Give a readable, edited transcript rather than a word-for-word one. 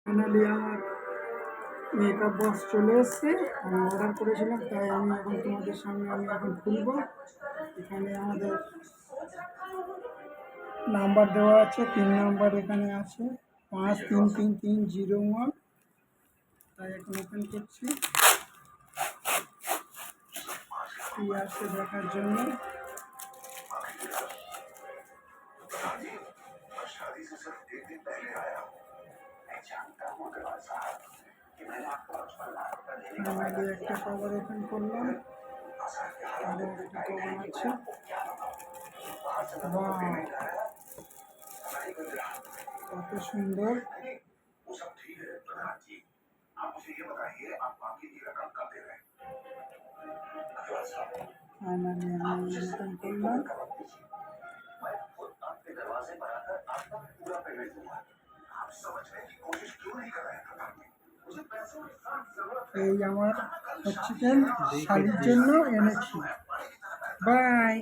Finally আমার makeup box চলে এসছে। আমি অর্ডার করেছিলাম, তাই আমি এখন তোমাদের সামনে এখন খুলবো। এখানে আমাদের নাম্বার দেওয়া আছে, 3 নাম্বার এখানে আছে, 5333301। তাই এখন ওপেন করছি কি আছে দেখার জন্য। ফাইনালি একটা কভার ওপেন করলাম, আরো একটা কভার আছে। কত সুন্দর! ফাইনালি আমি ওপেন করলাম। এই আমার হচ্ছে শাড়ির জন্য এনেছি। বাই।